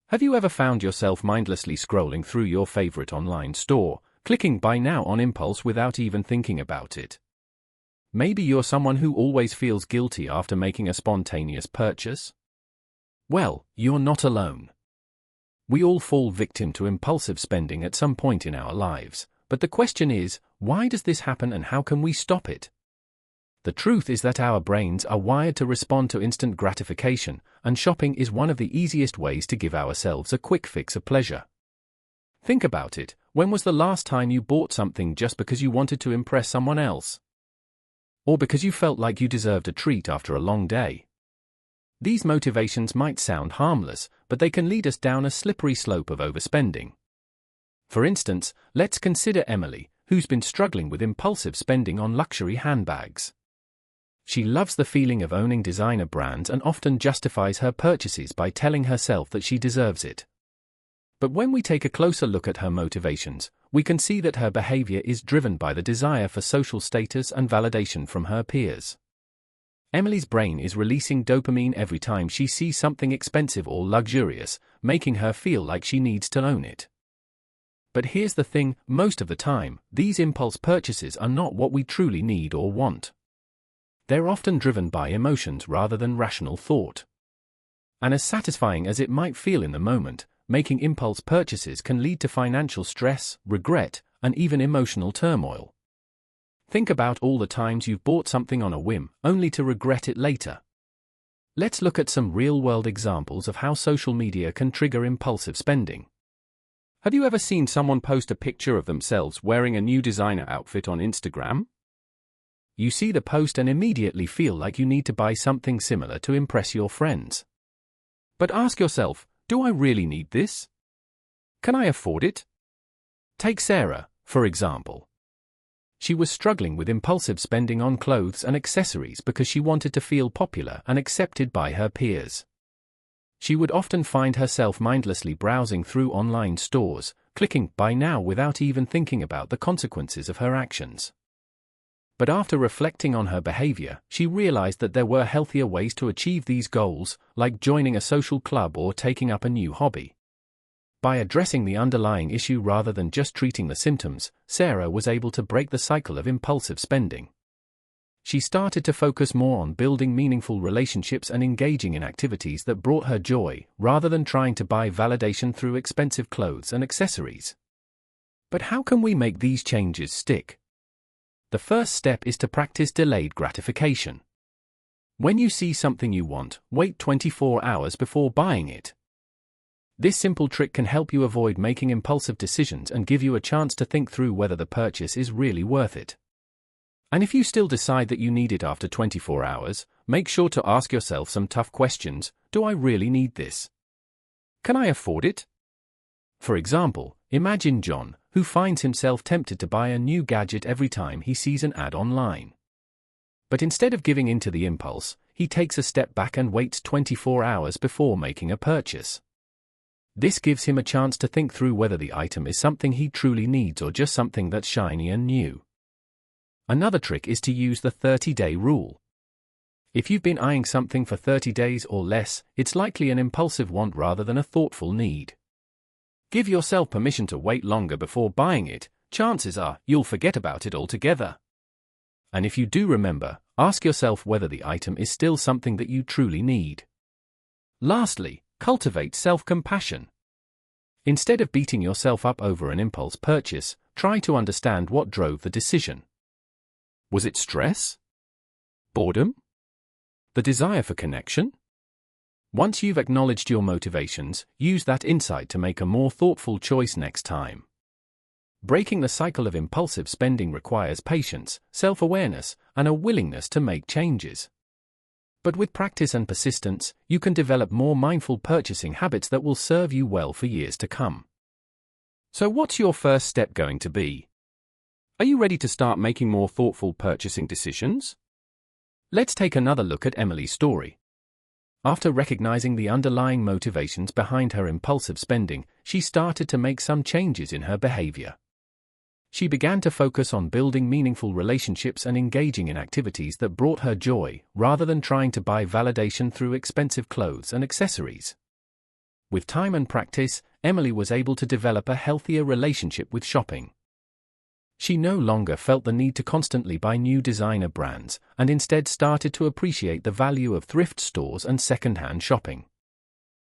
Have you ever found yourself mindlessly scrolling through your favorite online store, clicking buy now on impulse without even thinking about it? Maybe you're someone who always feels guilty after making a spontaneous purchase. Well, you're not alone. We all fall victim to impulsive spending at some point in our lives, but the question is, why does this happen and how can we stop it? The truth is that our brains are wired to respond to instant gratification, and shopping is one of the easiest ways to give ourselves a quick fix of pleasure. Think about it, when was the last time you bought something just because you wanted to impress someone else? Or because you felt like you deserved a treat after a long day? These motivations might sound harmless, but they can lead us down a slippery slope of overspending. For instance, let's consider Emily, who's been struggling with impulsive spending on luxury handbags. She loves the feeling of owning designer brands and often justifies her purchases by telling herself that she deserves it. But when we take a closer look at her motivations, we can see that her behavior is driven by the desire for social status and validation from her peers. Emily's brain is releasing dopamine every time she sees something expensive or luxurious, making her feel like she needs to own it. But here's the thing, most of the time, these impulse purchases are not what we truly need or want. They're often driven by emotions rather than rational thought. And as satisfying as it might feel in the moment, making impulse purchases can lead to financial stress, regret, and even emotional turmoil. Think about all the times you've bought something on a whim, only to regret it later. Let's look at some real-world examples of how social media can trigger impulsive spending. Have you ever seen someone post a picture of themselves wearing a new designer outfit on Instagram? You see the post and immediately feel like you need to buy something similar to impress your friends. But ask yourself, do I really need this? Can I afford it? Take Sarah, for example. She was struggling with impulsive spending on clothes and accessories because she wanted to feel popular and accepted by her peers. She would often find herself mindlessly browsing through online stores, clicking buy now without even thinking about the consequences of her actions. But after reflecting on her behavior, she realized that there were healthier ways to achieve these goals, like joining a social club or taking up a new hobby. By addressing the underlying issue rather than just treating the symptoms, Sarah was able to break the cycle of impulsive spending. She started to focus more on building meaningful relationships and engaging in activities that brought her joy, rather than trying to buy validation through expensive clothes and accessories. But how can we make these changes stick? The first step is to practice delayed gratification. When you see something you want, wait 24 hours before buying it. This simple trick can help you avoid making impulsive decisions and give you a chance to think through whether the purchase is really worth it. And if you still decide that you need it after 24 hours, make sure to ask yourself some tough questions. Do I really need this? Can I afford it? For example, imagine John, who finds himself tempted to buy a new gadget every time he sees an ad online. But instead of giving in to the impulse, he takes a step back and waits 24 hours before making a purchase. This gives him a chance to think through whether the item is something he truly needs or just something that's shiny and new. Another trick is to use the 30-day rule. If you've been eyeing something for 30 days or less, it's likely an impulsive want rather than a thoughtful need. Give yourself permission to wait longer before buying it. Chances are you'll forget about it altogether. And if you do remember, ask yourself whether the item is still something that you truly need. Lastly, cultivate self-compassion. Instead of beating yourself up over an impulse purchase, try to understand what drove the decision. Was it stress? Boredom? The desire for connection? Once you've acknowledged your motivations, use that insight to make a more thoughtful choice next time. Breaking the cycle of impulsive spending requires patience, self-awareness, and a willingness to make changes. But with practice and persistence, you can develop more mindful purchasing habits that will serve you well for years to come. So what's your first step going to be? Are you ready to start making more thoughtful purchasing decisions? Let's take another look at Emily's story. After recognizing the underlying motivations behind her impulsive spending, she started to make some changes in her behavior. She began to focus on building meaningful relationships and engaging in activities that brought her joy, rather than trying to buy validation through expensive clothes and accessories. With time and practice, Emily was able to develop a healthier relationship with shopping. She no longer felt the need to constantly buy new designer brands, and instead started to appreciate the value of thrift stores and second-hand shopping.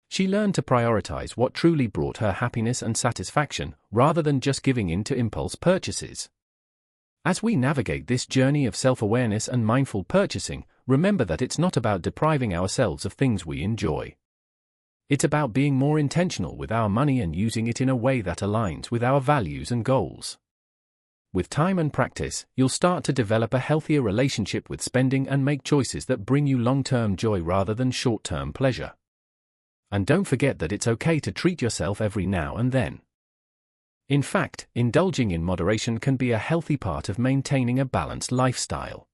She learned to prioritize what truly brought her happiness and satisfaction, rather than just giving in to impulse purchases. As we navigate this journey of self-awareness and mindful purchasing, remember that it's not about depriving ourselves of things we enjoy. It's about being more intentional with our money and using it in a way that aligns with our values and goals. With time and practice, you'll start to develop a healthier relationship with spending and make choices that bring you long-term joy rather than short-term pleasure. And don't forget that it's okay to treat yourself every now and then. In fact, indulging in moderation can be a healthy part of maintaining a balanced lifestyle.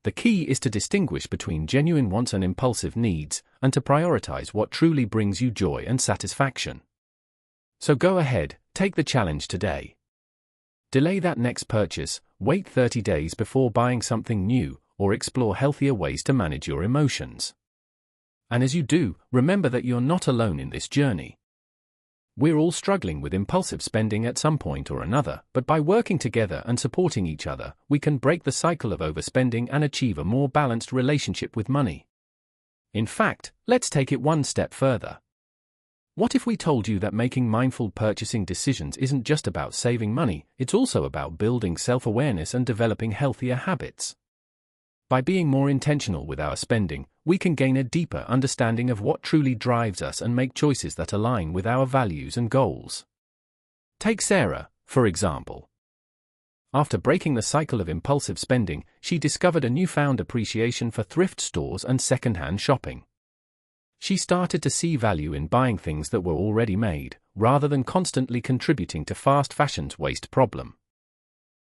The key is to distinguish between genuine wants and impulsive needs, and to prioritize what truly brings you joy and satisfaction. So go ahead, take the challenge today. Delay that next purchase, wait 30 days before buying something new, or explore healthier ways to manage your emotions. And as you do, remember that you're not alone in this journey. We're all struggling with impulsive spending at some point or another, but by working together and supporting each other, we can break the cycle of overspending and achieve a more balanced relationship with money. In fact, let's take it one step further. What if we told you that making mindful purchasing decisions isn't just about saving money, it's also about building self-awareness and developing healthier habits? By being more intentional with our spending, we can gain a deeper understanding of what truly drives us and make choices that align with our values and goals. Take Sarah, for example. After breaking the cycle of impulsive spending, she discovered a newfound appreciation for thrift stores and second-hand shopping. She started to see value in buying things that were already made, rather than constantly contributing to fast fashion's waste problem.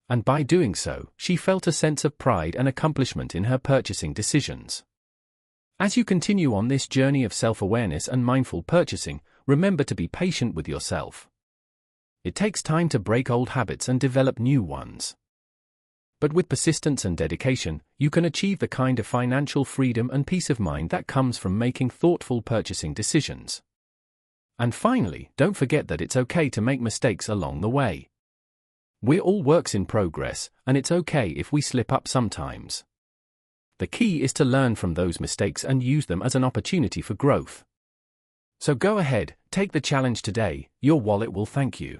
And by doing so, she felt a sense of pride and accomplishment in her purchasing decisions. As you continue on this journey of self-awareness and mindful purchasing, remember to be patient with yourself. It takes time to break old habits and develop new ones. But with persistence and dedication, you can achieve the kind of financial freedom and peace of mind that comes from making thoughtful purchasing decisions. And finally, don't forget that it's okay to make mistakes along the way. We're all works in progress, and it's okay if we slip up sometimes. The key is to learn from those mistakes and use them as an opportunity for growth. So go ahead, take the challenge today, your wallet will thank you.